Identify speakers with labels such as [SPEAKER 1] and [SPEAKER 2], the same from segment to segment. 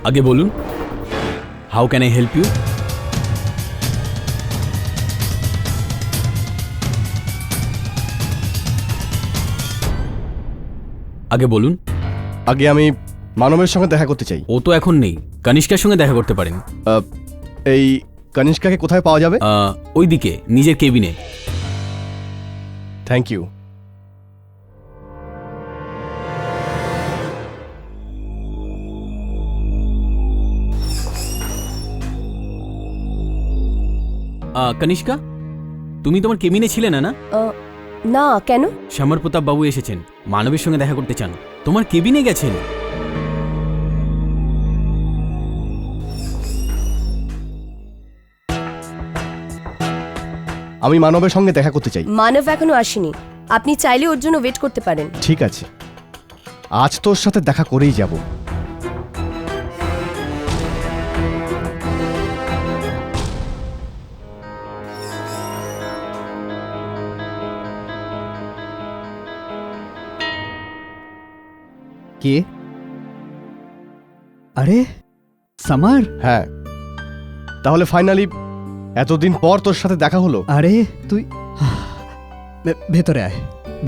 [SPEAKER 1] আগে বলুন, how can I help you? আগে বলুন।
[SPEAKER 2] আগে আমি মানবের সঙ্গে দেখা করতে চাই।
[SPEAKER 1] ও তো এখন নেই, কনিষ্কার সঙ্গে দেখা করতে পারেন।
[SPEAKER 2] এই কনিষ্কাকে কোথায় পাওয়া যাবে?
[SPEAKER 1] ওইদিকে নিজের কেবিনে।
[SPEAKER 2] Thank you.
[SPEAKER 1] কনিষ্কা, তুমি তোমার কেবিনে ছিলে না? না
[SPEAKER 3] না, কেন?
[SPEAKER 1] সমর প্রতাপ বাবু এসেছেন, মানবের সঙ্গে দেখা করতে চান, তোমার কেবিনে গেছেন।
[SPEAKER 2] আমি মানবের সঙ্গে দেখা করতে চাই।
[SPEAKER 3] মানব এখনো আসেনি, আপনি চাইলে ওর জন্য ওয়েট করতে পারেন।
[SPEAKER 2] ঠিক আছে, আজ তোর সাথে দেখা করেই যাব।
[SPEAKER 4] কে? আরে সমর।
[SPEAKER 2] হ্যাঁ, তাহলে ফাইনালি এতদিন পর তোর সাথে দেখা হলো।
[SPEAKER 4] আরে তুই ভেতরে আয়,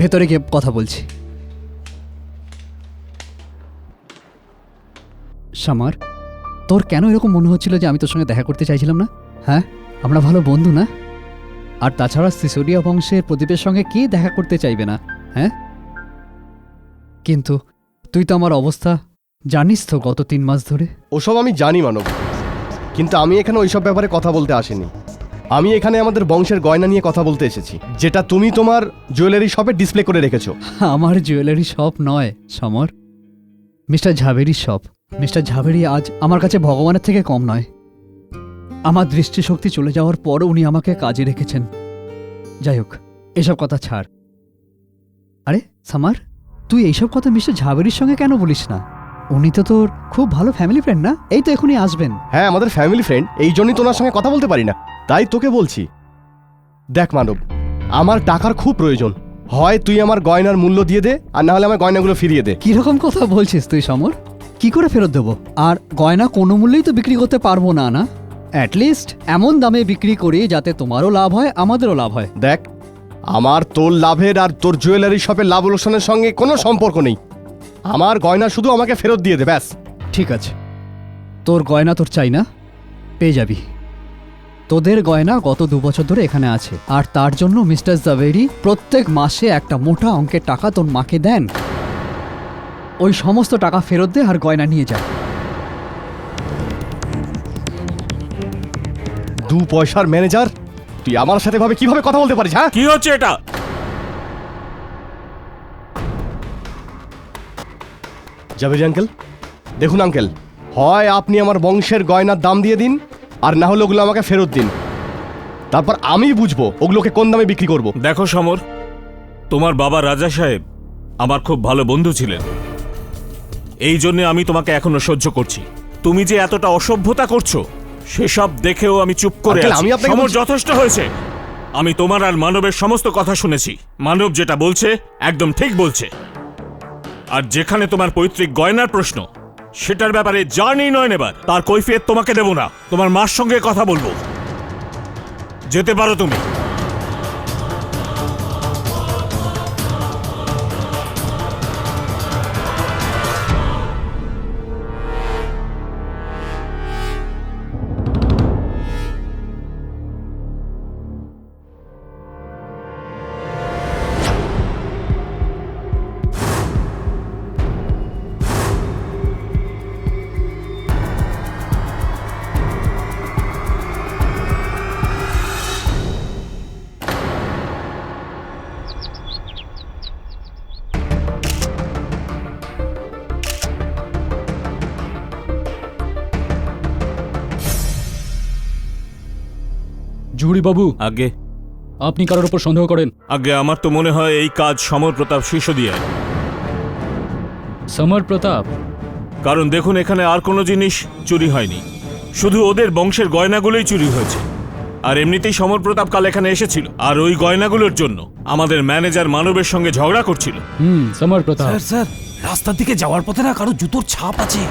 [SPEAKER 4] ভেতরে গিয়ে কথা বলছি। সমর, তোর কেন এরকম মনে হচ্ছিল যে আমি তোর সঙ্গে দেখা করতে চাইছিলাম না? হ্যাঁ, আমরা ভালো বন্ধু না? আর তাছাড়া সিসোডিয়া বংশের প্রদীপের সঙ্গে কে দেখা করতে চাইবে না? হ্যাঁ, কিন্তু তুই তো আমার অবস্থা জানিস তো গত 3 মাস ধরে।
[SPEAKER 2] ওসব আমি জানি মানব, কিন্তু আমি এখানে ওইসব ব্যাপারে কথা বলতে আসিনি। আমি এখানে আমাদের বংশের গয়না নিয়ে কথা বলতে এসেছি, যেটা তুমি তোমার জুয়েলারি শপে ডিসপ্লে করে রেখেছো।
[SPEAKER 4] আমার জুয়েলারি শপ নয় সমর, মিস্টার ঝাবেরি শপ। মিস্টার ঝাবেরি আজ আমার কাছে ভগবানের থেকে কম নয়। আমার দৃষ্টিশক্তি চলে যাওয়ার পর উনি আমাকে কাজে রেখেছেন। যাই হোক, এসব কথা ছাড়। আরে সমর, তুই এইসব কথা মিস্টার ঝাবেরির সঙ্গে কেন বলিস না? উনি তো তোর খুব ভালো ফ্যামিলি ফ্রেন্ড না? এই তো এখনই আসবেন।
[SPEAKER 2] হ্যাঁ, আমাদের ফ্যামিলি ফ্রেন্ড, এই জন্যই তোনার সঙ্গে কথা বলতে পারি না, তাই তোকে বলছি। দেখ মানব, আমার টাকার খুব প্রয়োজন। হয় তুই আমার গয়নার মূল্য দিয়ে দে, আর না হলে আমার গয়নাগুলো ফিরিয়ে দে।
[SPEAKER 4] কিরকম কথা বলছিস তুই সমর? কি করে ফেরত দেবো? আর গয়না কোনো মূল্যেই তো বিক্রি করতে পারবো না। না, অ্যাটলিস্ট এমন দামে বিক্রি করি যাতে তোমারও লাভ হয়, আমাদেরও লাভ হয়।
[SPEAKER 2] দেখ, আমার তোর লাভের আর তোর জুয়েলারি শপের লাভ লোকসানের সঙ্গে কোনো সম্পর্ক নেই। আমার গয়না শুধু আমাকে ফেরত দিয়ে দে, ব্যাস।
[SPEAKER 4] ঠিক আছে, তোর গয়না তোর চাই না, পেয়ে যাবি। তোদের গয়না গত 2 বছর ধরে এখানে আছে, আর তার জন্য মিস্টার জাভেরি প্রত্যেক মাসে একটা মোটা অঙ্কের টাকা তোর মাকে দেন। ওই সমস্ত টাকা ফেরত দে আর গয়না নিয়ে যা।
[SPEAKER 2] 2 পয়সার ম্যানেজার, তুই আমার সাথে কিভাবে কথা বলতে পারিস? হ্যাঁ,
[SPEAKER 1] কি হচ্ছে এটা?
[SPEAKER 2] জাভেরি আঙ্কেল, দেখুন আঙ্কেল, হয় আপনি আমার বংশের গয়নার দাম দিয়ে দিন, আর না হলে ওগুলো আমাকে ফেরত দিন। তারপর আমি বুঝবো ওগুলোকে কোন দামে বিক্রি করব।
[SPEAKER 5] দেখো সমর, তোমার বাবা রাজা সাহেব আমার খুব ভালো বন্ধু ছিলেন, এই জন্য আমি তোমাকে এখনো সহ্য করছি। তুমি যে এতটা অসভ্যতা করছো সেসব দেখেও আমি চুপ করে
[SPEAKER 2] আঙ্কেল,
[SPEAKER 5] আছি।
[SPEAKER 2] আমি আপনাকে
[SPEAKER 5] সমর,
[SPEAKER 2] বলছি-
[SPEAKER 5] যথেষ্ট হয়েছে। আমি তোমার আর মানবের সমস্ত কথা শুনেছি। মানব যেটা বলছে একদম ঠিক বলছে। আর যেখানে তোমার পৈতৃক গয়নার প্রশ্ন, সেটার ব্যাপারে যা নির্ণয় নেবার তার কৈফিয়ত তোমাকে দেব না, তোমার মার সঙ্গে কথা বলবো। যেতে পারো তুমি।
[SPEAKER 6] জুরি বাবু,
[SPEAKER 5] আগে
[SPEAKER 6] আপনি কারোর উপর সন্দেহ করেন?
[SPEAKER 5] আগে আমার তো মনে হয় এই কাজ সমর প্রতাপ সিসোদিয়া।
[SPEAKER 6] সমর প্রতাপ?
[SPEAKER 5] কারণ দেখুন, এখানে আর কোনো জিনিস চুরি হয়নি, শুধু ওদের বংশের গয়নাগুলোই চুরি হয়েছে। আর এমনিতেই সমর প্রতাপ কাল এখানে এসেছিল, আর ওই গয়নাগুলোর জন্য আমাদের ম্যানেজার মানবের সঙ্গে ঝগড়া করছিল।
[SPEAKER 6] সমর প্রতাপ।
[SPEAKER 7] স্যার, রাস্তার দিকে যাওয়ার পথে না কারো জুতোর ছাপ আছে।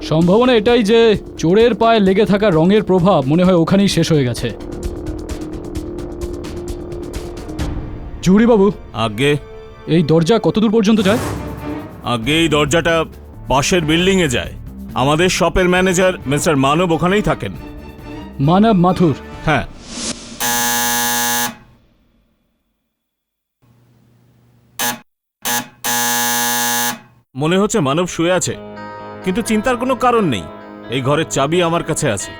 [SPEAKER 6] সম্ভাবনা এটাই যে চোরের পায়ে লেগে থাকা রঙের প্রভাব মনে হয় ওখানেই শেষ হয়ে গেছে। জুরি বাবু,
[SPEAKER 5] আগে
[SPEAKER 6] এই দরজা কতদূর পর্যন্ত যায়?
[SPEAKER 5] আগে এই দরজাটা পাশের বিল্ডিংয়ে যায়। আমাদের শপের ম্যানেজার মিস্টার মানব ওখানেই থাকেন।
[SPEAKER 6] মানব মাথুর।
[SPEAKER 5] হ্যাঁ। মনে হচ্ছে মানব শুয়ে আছে, কিন্তু চিন্তার কোনো কারণ নেই। এই ঘরের চাবি আমার কাছে আছে।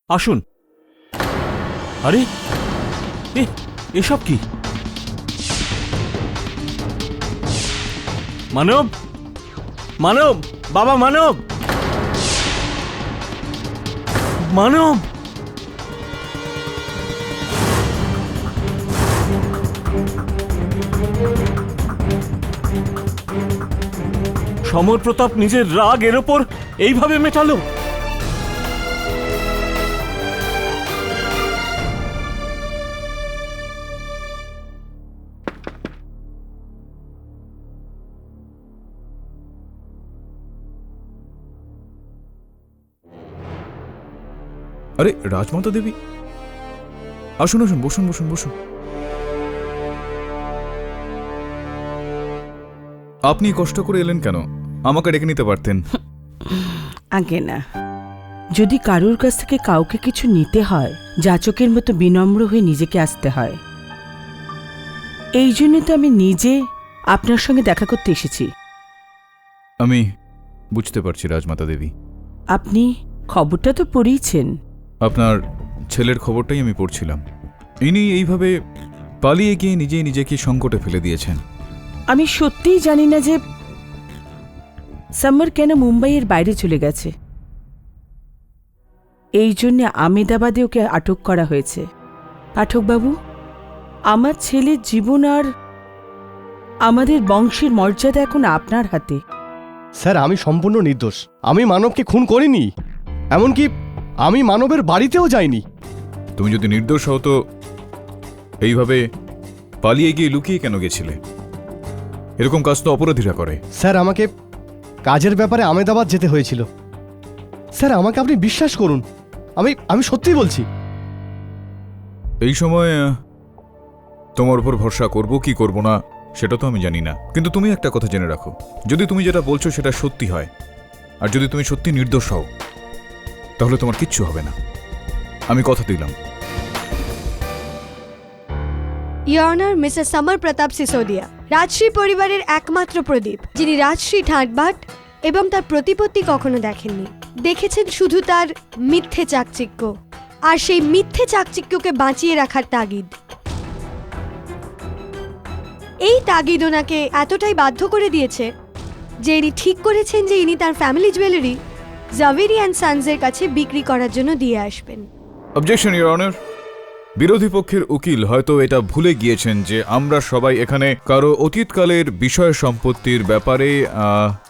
[SPEAKER 5] আসুন। আরে এসব কি? মানব, মানব, বাবা মানব, মানব। সমর প্রতাপ নিজের রাগ এর ওপর এইভাবে মেটালো।
[SPEAKER 7] আরে রাজমাতা দেবী, আসুন আসুন, বসুন বসুন বসুন। আপনি কষ্ট করে এলেন কেন? আমাকে ডেকে নিতে পারতেন।
[SPEAKER 8] আগে না, যদি কারোর কাছ থেকে কাউকে কিছু নিতে হয়, যাচকের মতো বিনম্র হয়ে নিজেকে আসতে হয়। এই জন্য তো আমি নিজে আপনার সঙ্গে দেখা করতে এসেছি।
[SPEAKER 7] আমি বুঝতে পারছি রাজমাতা দেবী।
[SPEAKER 8] আপনি খবরটা তো পড়িয়েছেন।
[SPEAKER 7] আপনার ছেলের খবরটাই আমি পড়ছিলাম। ইনি এইভাবে পালিয়ে গিয়ে নিজেই নিজেকে সংকটে ফেলে দিয়েছেন।
[SPEAKER 8] আমি সত্যিই জানি না যে সাম্মার কেন মুম্বাইয়ের বাইরে চলে গেছে। এই জন্য আমেদাবাদে ওকে আটক করা হয়েছে। পাঠকবাবু, আমার ছেলের জীবন আর আমাদের বংশের মর্যাদা এখন আপনার হাতে।
[SPEAKER 2] স্যার, আমি সম্পূর্ণ নির্দোষ। আমি মানবকে খুন করিনি, এমনকি আমি মানবের বাড়িতেও যাইনি।
[SPEAKER 7] তুমি যদি নির্দোষ হও তো এইভাবে পালিয়ে গিয়ে লুকিয়ে কেন গেছিলে? এরকম কাজ তো অপরাধীরা করে।
[SPEAKER 2] স্যার, আমাকে কাজের ব্যাপারে আমেদাবাদ যেতে হয়েছিল। স্যার, আমাকে আপনি বিশ্বাস করুন, আমি সত্যি বলছি।
[SPEAKER 7] এই সময় তোমার উপর ভরসা করব কি করব না সেটা তো আমি জানি না, কিন্তু তুমি একটা কথা জেনে রাখো, যদি তুমি যেটা বলছো সেটা সত্যি হয়, আর যদি তুমি সত্যি নির্দোষ হও, তাহলে তোমার কিচ্ছু হবে না। আমি কথা দিলাম।
[SPEAKER 9] ইয়োর অনার, মিসেস সমর প্রতাপ সিসোদিয়া, রাজশ্রী পরিবারের একমাত্র প্রদীপ, যিনি রাজশ্রী ঠাটবাট এবং তার প্রতিপত্তি কখনো দেখেননি। দেখেছেন শুধু তার মিথ্যে চাকচিক্য, আর সেই মিথ্যে চাকচিক্যকে বাঁচিয়ে রাখার তাগিদ। এই তাগিদ ওনাকে এতটাই বাধ্য করে দিয়েছে যে ইনি ঠিক করেছেন যে ইনি তার ফ্যামিলি জুয়েলারি জাভেরি অ্যান্ড সানসের কাছে বিক্রি করার জন্য দিয়ে আসবেন।
[SPEAKER 7] Objection your honour. বিরোধী পক্ষের উকিল হয়তো এটা ভুলে গিয়েছেন যে আমরা সবাই এখানে কারো অতীতকালের বিষয় সম্পত্তির ব্যাপারে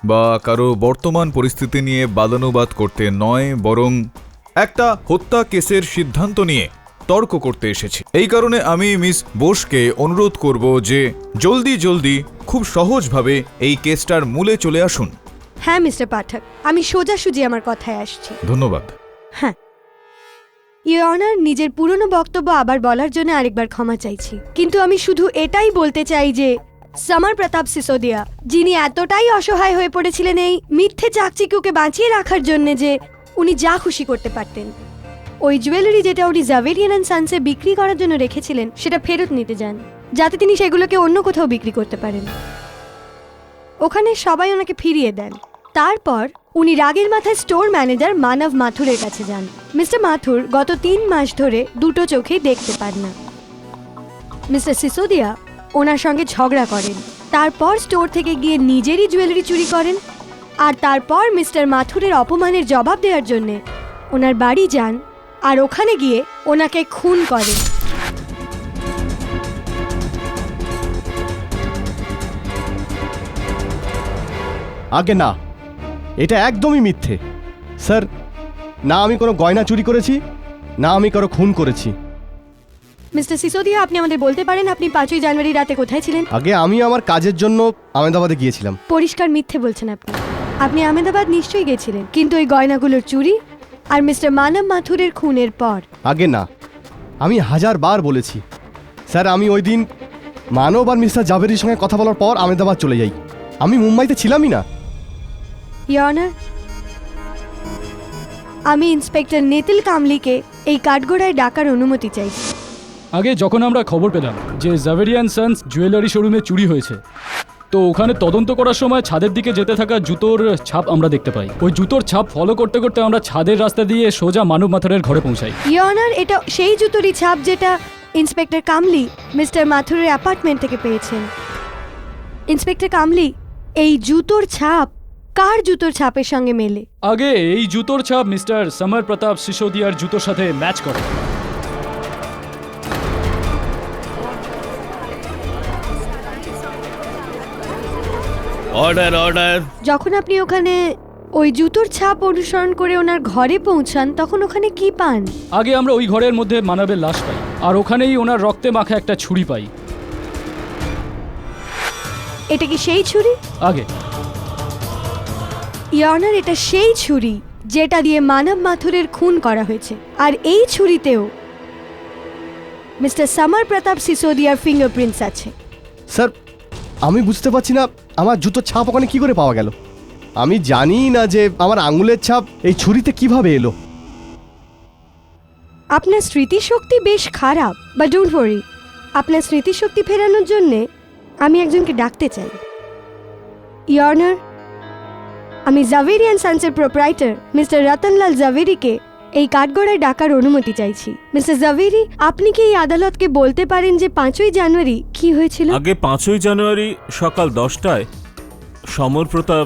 [SPEAKER 7] বা কারো বর্তমান পরিস্থিতি নিয়ে বাদানুবাদ করতে নয়, বরং একটা হত্যা কেসের সিদ্ধান্ত নিয়ে তর্ক করতে এসেছি। এই কারণে আমি মিস বোসকে অনুরোধ করব যে জলদি খুব সহজভাবে এই কেসটার মূলে চলে আসুন।
[SPEAKER 9] হ্যাঁ মিস্টার পাঠক, আমি সোজাসুজি আমার কথায় আসছি।
[SPEAKER 7] ধন্যবাদ।
[SPEAKER 9] হ্যাঁ, ইয়োর অনার, নিজের পুরনো বক্তব্য আবার বলার জন্য আরেকবার ক্ষমা চাইছি, কিন্তু আমি শুধু এটাই বলতে চাই যে সমর প্রতাপ সিসোদিয়া, যিনি এতটাই অসহায় হয়ে পড়েছিলেন এই মিথ্যে চাকচিক্যকে বাঁচিয়ে রাখার জন্য যে উনি যা খুশি করতে পারতেন, ওই জুয়েলারি যেটা উনি জাভেরিয়ান অ্যান্ড সানসে বিক্রি করার জন্য রেখেছিলেন সেটা ফেরত নিতে যান, যাতে তিনি সেগুলোকে অন্য কোথাও বিক্রি করতে পারেন। ওখানে সবাই ওনাকে ফিরিয়ে দেন। তারপর উনি রাগের মাথায় স্টোর ম্যানেজার মানব মাথুরের কাছে যান। মিস্টার মাথুর গত 3 মাস ধরে দুটো চোখেই দেখতে পান না। মিস্টার সিসোদিয়া ওনার সঙ্গে ঝগড়া করেন, তারপর স্টোর থেকে গিয়ে নিজেরই জুয়েলারি চুরি করেন, আর তারপর মিস্টার মাথুরের অপমানের জবাব দেওয়ার জন্য ওনার বাড়ি যান আর ওখানে গিয়ে ওনাকে খুন করেন।
[SPEAKER 2] আগে না, এটা একদমই মিথ্যে। স্যার, না আমি কোনো গয়না চুরি করেছি, না আমি কারো খুন করেছি।
[SPEAKER 9] মিস্টার সিসোদিয়া, আপনি আমাদের বলতে পারেন আপনি 5ই জানুয়ারি রাতে কোথায় ছিলেন?
[SPEAKER 2] আগে আমি আমার কাজের জন্য আহমেদাবাদে গিয়েছিলাম।
[SPEAKER 9] পরিষ্কার মিথ্যে বলছেন আপনি। আপনি আহমেদাবাদ নিশ্চয়ই গেছিলেন, কিন্তু ওই গয়নাগুলোর চুরি আর মিস্টার মানব মাথুরের খুনের পর।
[SPEAKER 2] আগে না, আমি 1000 বার বলেছি স্যার, আমি ওই দিন মানব আর মিস্টার জাভেরির সঙ্গে কথা বলার পর আহমেদাবাদ চলে যাই। আমি মুম্বাইতে ছিলামই না।
[SPEAKER 9] ইয়োর অনার, আমি ইন্সপেক্টর নেতিল কামলিকে এই কাঠগোড়ায় ডাকার অনুমতি চাই।
[SPEAKER 6] আগে যখন আমরা খবর পেলাম যে জাভেরিয়ান সানস জুয়েলারি শোরুমে চুরি হয়েছে, তো ওখানে তদন্ত করার সময় ছাদের দিকে যেতে থাকা জুতোর ছাপ আমরা দেখতে পাই। ওই জুতোর ছাপ ফলো করতে করতে আমরা ছাদের রাস্তা দিয়ে সোজা মানব মাথুরের ঘরে পৌঁছাই।
[SPEAKER 9] ইয়োর অনার, এটা সেই জুতোরই ছাপ যেটা ইন্সপেক্টর কামলি মিস্টার মাথুরের অ্যাপার্টমেন্ট থেকে পেয়েছেন। ইন্সপেক্টর কামলি, এই জুতোর ছাপ কার জুতোর ছাপের সঙ্গে মেলে?
[SPEAKER 6] আগে এই জুতোর ছাপ মিস্টার সমর প্রতাপ সিসোদিয়ার জুতোর সাথে ম্যাচ করে।
[SPEAKER 5] Order order.
[SPEAKER 9] যখন আপনি ওখানে ওই জুতোর ছাপ অনুসরণ করে ওনার ঘরে পৌঁছান, তখন ওখানে কি পান?
[SPEAKER 6] আগে আমরা ওই ঘরের মধ্যে মানবের লাশ পাই, আর ওখানেই ওনার রক্তে মাখা একটা ছুরি পাই।
[SPEAKER 9] এটা কি সেই ছুরি?
[SPEAKER 6] আগে
[SPEAKER 9] ইয়োর অনার, এটা সেই ছুরি যেটা দিয়ে মানব মাথুরের খুন করা হয়েছে, আর এই ছুরিতেও মিস্টার সমর প্রতাপ সিসোদিয়ার ফিঙ্গারপ্রিন্টস আছে।
[SPEAKER 2] স্যার, আমি বুঝতে পারছি না আমার জুতোর ছাপ ওখানে কি করে পাওয়া গেল। আমি জানি না যে আমার আঙুলের ছাপ এই ছুরিতে কিভাবে এলো।
[SPEAKER 9] আপনার স্মৃতিশক্তি বেশ খারাপ, বাট ডোন্ট ওয়ারি, আপনার স্মৃতিশক্তি ফেরানোর জন্যে আমি একজনকে ডাকতে চাই। ইয়োর অনার, আমি জাভেরিয়ান সানসের প্রোপ্রাইটার মিস্টার রতনলাল জাভেরিকে এই কাঠগড়ায় ডাকার অনুমতি চাইছি। মিস্টার জাভেরি, আপনি কি এই আদালতকে বলতে পারেন যে 5ই জানুয়ারি কি হয়েছিল?
[SPEAKER 5] আগে 5ই জানুয়ারি সকাল 10টায় সমর প্রতাপ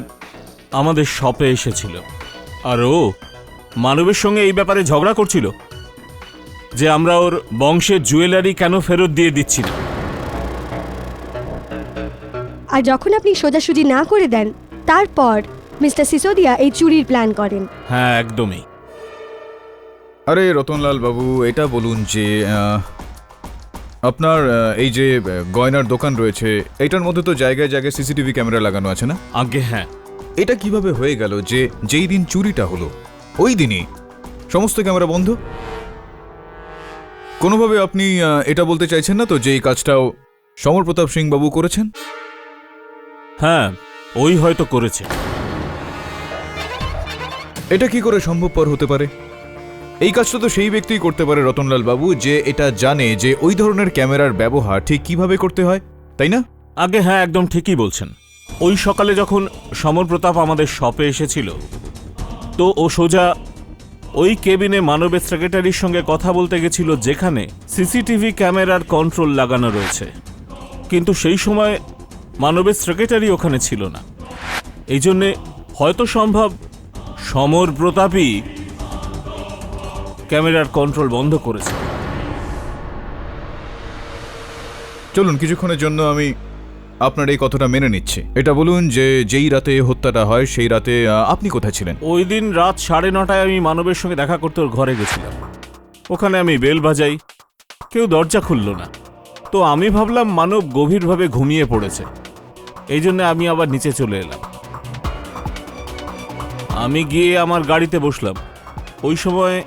[SPEAKER 5] আমাদের শপে এসেছিল, আর ও মানবের সঙ্গে এই ব্যাপারে ঝগড়া করছিল যে আমরা ওর বংশের জুয়েলারি কেন ফেরত দিয়ে দিচ্ছি না।
[SPEAKER 9] আর যখন আপনি সোজাসুজি না করে দেন, তারপর মিস্টার সিসোদিয়া এই চুরির প্ল্যান করেন।
[SPEAKER 5] হ্যাঁ, একদমই।
[SPEAKER 7] আরে রতনলাল বাবু, এটা বলুন যে আপনার এই যে গয়নার দোকান রয়েছে, এটার মধ্যে তো জায়গায় জায়গায় সিসিটিভি ক্যামেরা লাগানো আছে না?
[SPEAKER 5] আগে হ্যাঁ।
[SPEAKER 7] এটা কিভাবে হয়ে গেল যে যেই দিন চুরিটা হলো ওই দিনই সমস্ত ক্যামেরা বন্ধ? কোনোভাবে আপনি এটা বলতে চাইছেন না তো যে এই কাজটাও সমর প্রতাপ সিং বাবু করেছেন?
[SPEAKER 5] হ্যাঁ, ওই হয়তো করেছে।
[SPEAKER 7] এটা কি করে সম্ভবপর হতে পারে? এই কাজটা তো সেই ব্যক্তিই করতে পারে রতনলাল বাবু, যে এটা জানে যে ওই ধরনের ক্যামেরার ব্যবহার ঠিক কিভাবে করতে হয়, তাই না?
[SPEAKER 5] আগে হ্যাঁ, একদম ঠিকই বলছেন। ওই সকালে যখন সমর প্রতাপ আমাদের শপে এসেছিল, তো ও সোজা ওই কেবিনে মানবের সেক্রেটারির সঙ্গে কথা বলতে গেছিল যেখানে সিসিটিভি ক্যামেরার কন্ট্রোল লাগানো রয়েছে, কিন্তু সেই সময় মানবের সেক্রেটারি ওখানে ছিল না। এই জন্যে হয়তো সম্ভব সমর প্রতাপই ক্যামেরার কন্ট্রোল বন্ধ করেছে।
[SPEAKER 7] চলুন কিছুক্ষণের জন্য আমি আপনার এই কথাটা মেনে নিচ্ছি। এটা বলুন যে যেই রাতে হত্যাটা হয় সেই রাতে আপনি কোথায় ছিলেন?
[SPEAKER 5] ওই দিন রাত 9:30টায় আমি মানবের সঙ্গে দেখা করতে ওর ঘরে গেছিলাম। ওখানে আমি বেল বাজাই, কেউ দরজা খুলল না। তো আমি ভাবলাম মানব গভীরভাবে ঘুমিয়ে পড়েছে, এই জন্য আমি আবার নিচে চলে এলাম। আমি গিয়ে আমার গাড়িতে বসলাম। ওই সময়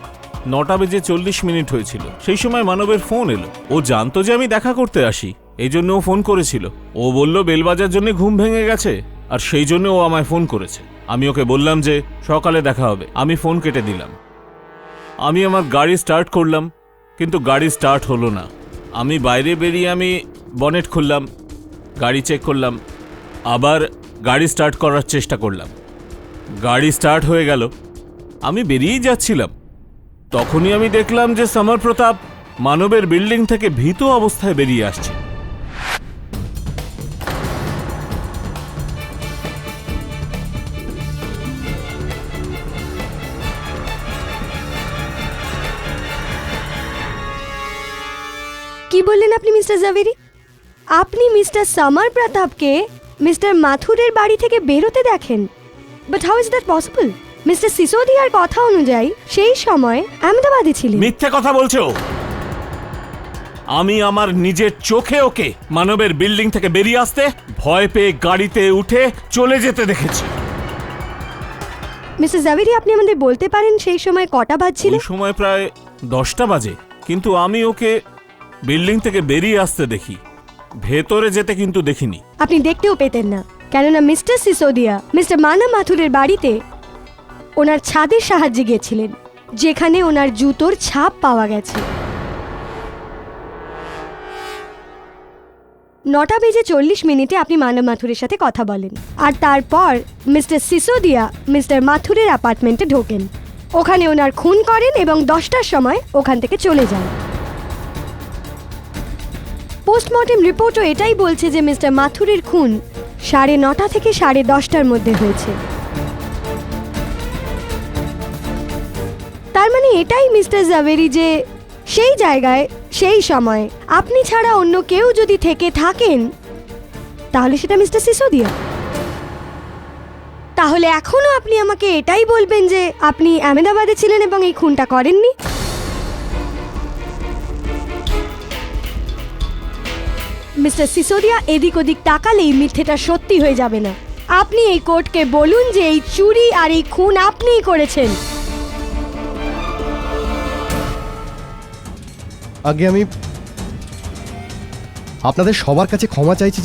[SPEAKER 5] 9:40 হয়েছিল। সেই সময় মানবের ফোন এলো। ও জানতো যে আমি দেখা করতে আসি, এই জন্য ও ফোন করেছিল। ও বলল বেল বাজার জন্য ঘুম ভেঙে গেছে, আর সেই জন্য ও আমায় ফোন করেছে। আমি ওকে বললাম যে সকালে দেখা হবে। আমি ফোন কেটে দিলাম। আমি আমার গাড়ি স্টার্ট করলাম, কিন্তু গাড়ি স্টার্ট হলো না। আমি বাইরে বেরিয়ে আমি বনেট খুললাম, গাড়ি চেক করলাম, আবার গাড়ি স্টার্ট করার চেষ্টা করলাম। গাড়ি স্টার্ট হয়ে গেল। আমি বেরিয়েই যাচ্ছিলাম, তখনই আমি দেখলাম যে সমর প্রতাপ মানবের বিল্ডিং থেকে ভীত অবস্থায় বেরিয়ে আসছে।
[SPEAKER 9] কি বললেন আপনি মিস্টার জাভেরি? আপনি মিস্টার সমর প্রতাপকে মিস্টার মাথুরের বাড়ি থেকে বেরোতে দেখেন? But how is that possible? Mister সিসোদিয়ার কথা অনুযায়ী সেই সময় আহমেদাবাদে ছিলেন।
[SPEAKER 5] মিথ্যে কথা বলছো। আমি আমার নিজের চোখে ওকে মানবের বিল্ডিং থেকে বেরিয়ে আসতে ভয় পেয়ে গাড়িতে উঠে চলে যেতে দেখেছি।
[SPEAKER 9] মিস্টার জাভেরি, আপনি আমাদের বলতে পারেন সেই সময় কটা বাজছিল?
[SPEAKER 5] ওই সময় প্রায় 10টা বাজে, কিন্তু আমি ওকে বিল্ডিং থেকে বেরিয়ে আসতে দেখি, ভেতরে যেতে কিন্তু দেখিনি।
[SPEAKER 9] আপনি দেখতেও পেতেন না, কেননা মিস্টার সিসোদিয়া মিস্টার মানব মাথুরের বাড়িতে ওনার ছাদের সাহায্যে গিয়েছিলেন, যেখানে ওনার জুতোর ছাপ পাওয়া গেছে। 9:40 আপনি মানব মাথুরের সাথে কথা বলেন, আর তারপর মিস্টার সিসোদিয়া মিস্টার মাথুরের অ্যাপার্টমেন্টে ঢোকেন, ওখানে ওনার খুন করেন এবং 10টার সময় ওখান থেকে চলে যান। পোস্টমর্টেম রিপোর্টও এটাই বলছে যে মিস্টার মাথুরের খুন 9:30 থেকে 10:30টার মধ্যে হয়েছে। তার মানে এটাই মিস্টার জাভেরি যে সেই জায়গায় সেই সময় আপনি ছাড়া অন্য কেউ যদি থেকে থাকেন, তাহলে সেটা মিস্টার সিসোদিয়া। তাহলে এখনো আপনি আমাকে এটাই বলবেন যে আপনি আহমেদাবাদে ছিলেন এবং এই খুনটা করেননি? মিস্টার সিসোদিয়া, এদিক ওদিক তাকালেই মিথ্যেটা সত্যি হয়ে যাবে না। আপনি এই কোর্টকে বলুন যে এই চুরি আর এই খুন আপনিই করেছেন।
[SPEAKER 2] আগে আমি আপনাদের সবার কাছে ক্ষমা চাইছি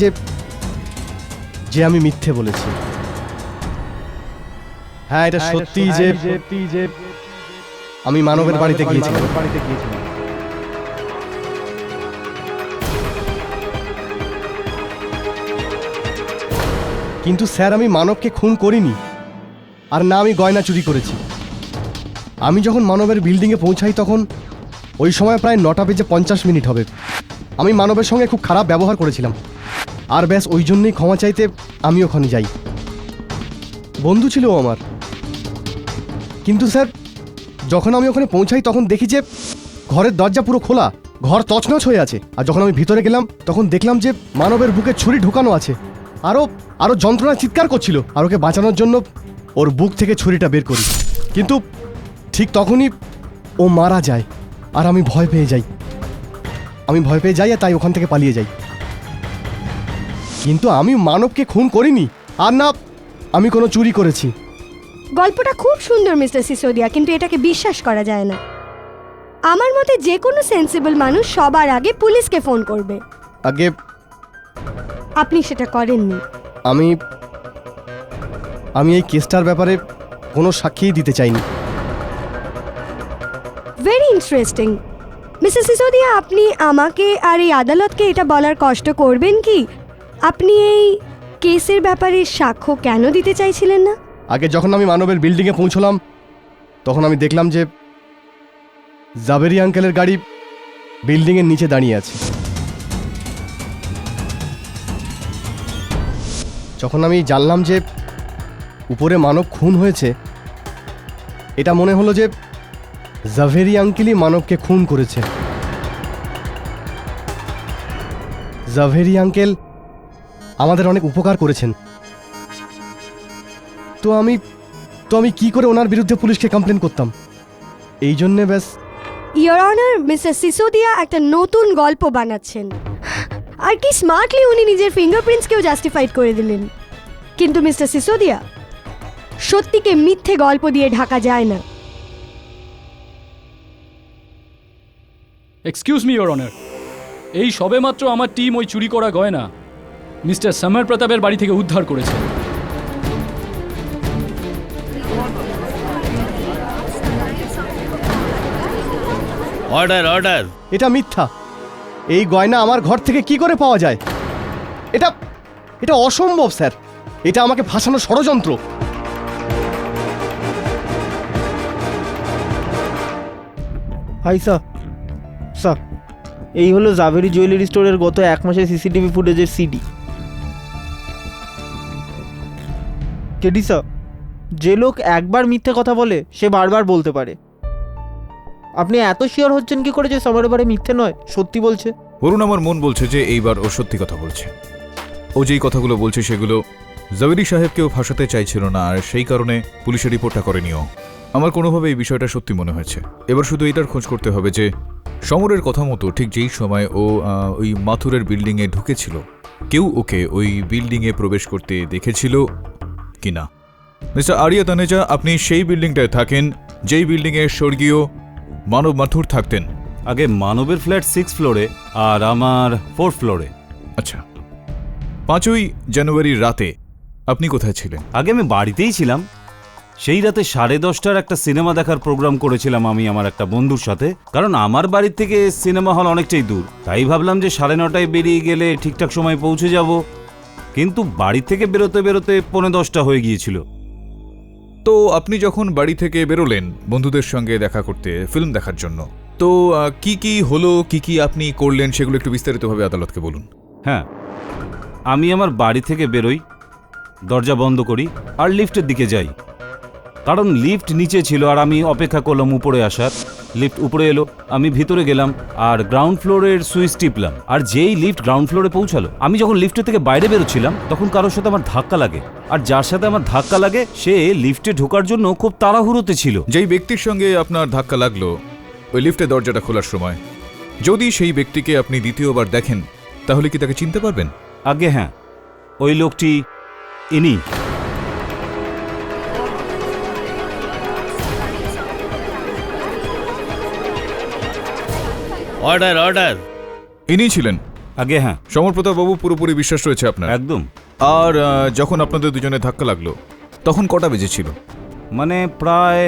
[SPEAKER 2] যে আমি মিথ্যে বলেছি। হ্যাঁ, এটা সত্যি যে আমি মানবের বাড়িতে গিয়েছিলাম। কিন্তু স্যার, আমি মানবকে খুন করিনি, আর না আমি গয়না চুরি করেছি। আমি যখন মানবের বিল্ডিংয়ে পৌঁছাই তখন ওই সময় প্রায় 9:50 হবে। আমি মানবের সঙ্গে খুব খারাপ ব্যবহার করেছিলাম, আর ব্যাস ওই জন্যই ক্ষমা চাইতে আমি ওখানে যাই। বন্ধু ছিল ও আমার। কিন্তু স্যার, যখন আমি ওখানে পৌঁছাই তখন দেখি যে ঘরের দরজা পুরো খোলা, ঘর তছনছ হয়ে আছে। আর যখন আমি ভিতরে গেলাম তখন দেখলাম যে মানবের বুকে ছুরি ঢুকানো আছে, আরও যন্ত্রণায় চিৎকার করছিল। আর ওকে বাঁচানোর জন্য ওর বুক থেকে ছুরিটা বের করি, কিন্তু ঠিক তখনই ও মারা যায়। আর আমি ভয় পেয়ে যাই আর তাই ওখান থেকে পালিয়ে যাই। কিন্তু আমি মানবকে খুন করিনি, আর না আমি কোনো চুরি করেছি।
[SPEAKER 9] গল্পটা খুব সুন্দর মিস্টার সিসোদিয়া, কিন্তু এটাকে বিশ্বাস করা যায় না। আমার মতে যে কোনো সেন্সিবল মানুষ সবার আগে পুলিশকে ফোন করবে।
[SPEAKER 2] আগে
[SPEAKER 9] আপনি সেটা করেননি।
[SPEAKER 2] আমি এই কেসটার ব্যাপারে কোনো সাক্ষীই দিতে চাইনি।
[SPEAKER 9] Very interesting. মিস্টার সিসোদিয়া, আপনি আমাকে আর এই আদালতকে এটা বলার কষ্ট করবেন কি আপনি এই কেসের ব্যাপারে সাক্ষ্য কেন দিতে চাইছিলেন না?
[SPEAKER 2] আগে যখন আমি মানবের বিল্ডিংয়ে পৌঁছলাম তখন আমি দেখলাম যে জাভেরি আঙ্কেলের গাড়ি বিল্ডিংয়ের নিচে দাঁড়িয়ে আছে। যখন আমি জানলাম যে উপরে মানব খুন হয়েছে, এটা মনে হলো যে জাভেরি আঙ্কেলই মানবকে খুন করেছে। জাভেরি আঙ্কেল আমাদের অনেক উপকার করেছেন, তো আমি কি করে ওনার বিরুদ্ধে পুলিশকে কমপ্লেন করতাম? এই জন্যে ব্যাস।
[SPEAKER 9] ইয়োর অনার, মিস্টার সিসোদিয়া একটা নতুন গল্প বানাচ্ছেন, আর কি স্মার্টলি উনি নিজের ফিঙ্গারপ্রিন্টসকেও জাস্টিফাইড করে দিলেন। কিন্তু মিস্টার সিসোদিয়া, সত্যিকে মিথ্যে গল্প দিয়ে ঢাকা যায় না।
[SPEAKER 6] এক্সকিউজ মি ইওর অনার, এই সবেমাত্র আমার টিম ওই চুরি করা গয়না মিস্টার সমর প্রতাপের বাড়ি থেকে উদ্ধার করেছে।
[SPEAKER 1] অর্ডার।
[SPEAKER 2] এটা মিথ্যা। এই গয়না আমার ঘর থেকে কি করে পাওয়া যায়? এটা অসম্ভব স্যার। এটা আমাকে ফাঁসানোর ষড়যন্ত্র।
[SPEAKER 10] হাই স্যার, এই হলো জাভেরি জুয়েলারি স্টোরের গত 1 মাসের সিসিটিভি ফুটেজের সিডি। কেডি স্যার, যে লোক একবার মিথ্যে কথা বলে সে বারবার বলতে পারে। আপনি এত শিওর হচ্ছেন কি করে যে সময়ের বারে মিথ্যে নয়, সত্যি বলছে?
[SPEAKER 7] বরুণ, আমার মন বলছে যে এইবার ও সত্যি কথা বলছে। ও যেই কথাগুলো বলছে সেগুলো জাভেরি সাহেবকেও ফাঁসাতে চাইছিল না, আর সেই কারণে পুলিশের রিপোর্টটা করেনি ও। আমার কোনোভাবে এই বিষয়টা সত্যি মনে হয়েছে। এবার শুধু এটার খোঁজ করতে হবে যে সমরের কথা মতো ঠিক যেই সময় ও ওই মাথুরের বিল্ডিংয়ে ঢুকেছিল, কেউ ওকে ওই বিল্ডিংয়ে প্রবেশ করতে দেখেছিল কিনা। মিস্টার আরিয়া তানেজা, আপনি সেই বিল্ডিংটায় থাকেন যেই বিল্ডিংয়ে স্বর্গীয় মানব মাথুর থাকতেন।
[SPEAKER 11] আগে মানবের ফ্ল্যাট 6 ফ্লোরে আর আমার 4 ফ্লোরে।
[SPEAKER 7] আচ্ছা, 5ই জানুয়ারির রাতে আপনি কোথায় ছিলেন?
[SPEAKER 11] আগে আমি বাড়িতেই ছিলাম। সেই রাতে 10:30টার একটা সিনেমা দেখার প্রোগ্রাম করেছিলাম আমি আমার একটা বন্ধুর সাথে, কারণ আমার বাড়ির থেকে সিনেমা হল অনেকটাই দূর। তাই ভাবলাম যে 9:30টায় বেরিয়ে গেলে ঠিকঠাক সময় পৌঁছে যাব, কিন্তু বাড়ি থেকে বেরোতে বেরোতে 9:45টা হয়ে গিয়েছিল।
[SPEAKER 7] তো আপনি যখন বাড়ি থেকে বেরোলেন বন্ধুদের সঙ্গে দেখা করতে, ফিল্ম দেখার জন্য, তো কি কি হলো, কি কি আপনি করলেন সেগুলো একটু বিস্তারিতভাবে আদালতকে বলুন।
[SPEAKER 11] হ্যাঁ, আমি আমার বাড়ি থেকে বেরোই, দরজা বন্ধ করি আর লিফটের দিকে যাই, কারণ লিফট নিচে ছিল আর আমি অপেক্ষা করলাম উপরে আসার। লিফট উপরে এলো, আমি ভিতরে গেলাম আর গ্রাউন্ড ফ্লোরের সুইচ টিপলাম। আর যেই লিফট গ্রাউন্ড ফ্লোরে পৌঁছালো, আমি যখন লিফটের থেকে বাইরে বেরোচ্ছিলাম তখন কারোর সাথে আমার ধাক্কা লাগে, আর যার সাথে আমার ধাক্কা লাগে সে লিফটে ঢোকার জন্য খুব তাড়াহুড়োতে ছিল।
[SPEAKER 7] যেই ব্যক্তির সঙ্গে আপনার ধাক্কা লাগলো ওই লিফটের দরজাটা খোলার সময়, যদি সেই ব্যক্তিকে আপনি দ্বিতীয়বার দেখেন তাহলে কি তাকে চিনতে পারবেন?
[SPEAKER 11] আগে হ্যাঁ, ওই লোকটি ইনি।
[SPEAKER 5] Order order.
[SPEAKER 7] ইনি ছিলেন?
[SPEAKER 11] আগে হ্যাঁ।
[SPEAKER 7] সমরপ্রতাপ বাবু, পুরোপুরি বিশ্বাস রয়েছে আপনার?
[SPEAKER 11] একদম।
[SPEAKER 7] আর যখন আপনাদের দুজনে ধাক্কা লাগলো তখন কটা বেজেছিল?
[SPEAKER 11] মানে প্রায়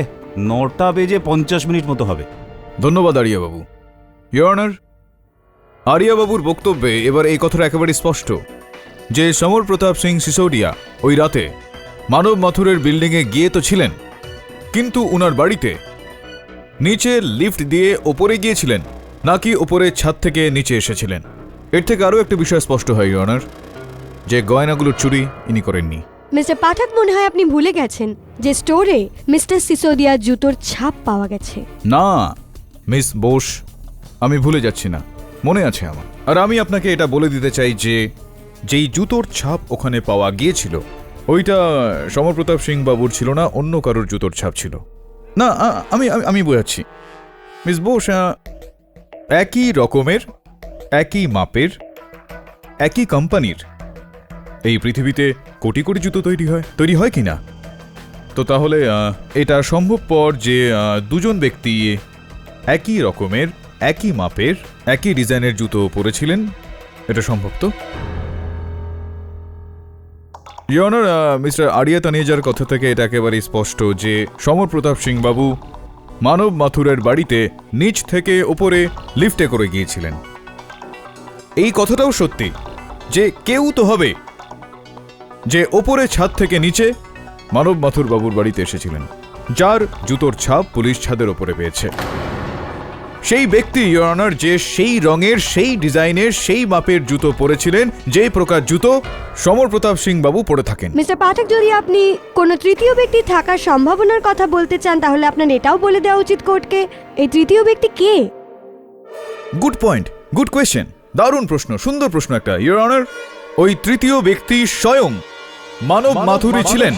[SPEAKER 11] 9:50 মতো হবে।
[SPEAKER 7] ধন্যবাদ area Babu. Your honour, area বাবুর বক্তব্যে এবার এই কথাটা একেবারে স্পষ্ট যে সমর প্রতাপ সিং সিসোডিয়া ওই রাতে মানব মাথুরের বিল্ডিংয়ে গিয়ে তো ছিলেন, কিন্তু উনার বাড়িতে নিচে লিফট দিয়ে ওপরে গিয়েছিলেন নাকি ওপরের ছাদ থেকে নিচে এসেছিলেন। এর থেকে আরও একটা বিষয় স্পষ্ট হয় ইয়োর অনার, যে গয়নাগুলোর চুরি ইনি করেননি।
[SPEAKER 9] মিস্টার পাঠক, মনে হয় আপনি ভুলে গেছেন যে স্টোরে মিস্টার সিসোদিয়ার জুতোর ছাপ পাওয়া গেছে।
[SPEAKER 7] না মিস বোস, আমি ভুলে যাচ্ছি না, মনে আছে আমার। আর আমি আপনাকে এটা বলে দিতে চাই যে যেই জুতোর ছাপ ওখানে পাওয়া গিয়েছিল ওইটা সমরপ্রতাপ সিং বাবুর ছিল না, অন্য কারোর জুতোর ছাপ ছিল। না, আমি আমি বোঝাচ্ছি মিস বোস, একই রকমের, একই মাপের, একই কোম্পানির এই পৃথিবীতে কোটি কোটি জুতো তৈরি হয় কি না? তো তাহলে এটা সম্ভবপর যে দুজন ব্যক্তি একই রকমের, একই মাপের, একই ডিজাইনের জুতো পরেছিলেন, এটা সম্ভব তো? ইয়োর অনার, মিস্টার আরিয়া তানিয়াজার কথা থেকে এটা একেবারেই স্পষ্ট যে সমর প্রতাপ সিং বাবু মানব মাথুরের বাড়িতে নিচ থেকে ওপরে লিফটে করে গিয়েছিলেন। এই কথাটাও সত্যি যে কেউ তো হবে যে ওপরে ছাদ থেকে নিচে মানব মাথুর বাবুর বাড়িতে এসেছিলেন, যার জুতোর ছাপ পুলিশ ছাদের ওপরে পেয়েছে। সেই ব্যক্তি ইয়োর অনার যে সেই রঙের, সেই ডিজাইনের, সেই মাপের জুতো পরেছিলেন যে প্রকার জুতো সমর প্রতাপ সিং বাবু পরে থাকেন।
[SPEAKER 9] মিস্টার পাঠক, যদি আপনি কোনো তৃতীয় ব্যক্তি থাকার সম্ভাবনার কথা বলতে চান তাহলে আপনার এটাও বলে দেওয়া উচিত কোর্টকে, এই তৃতীয় ব্যক্তি কে?
[SPEAKER 7] গুড পয়েন্ট, গুড কোয়েশ্চেন, দারুণ প্রশ্ন, সুন্দর প্রশ্ন একটা ইয়োর অনার। ওই তৃতীয় ব্যক্তি স্বয়ং মানব মাথুরি ছিলেন।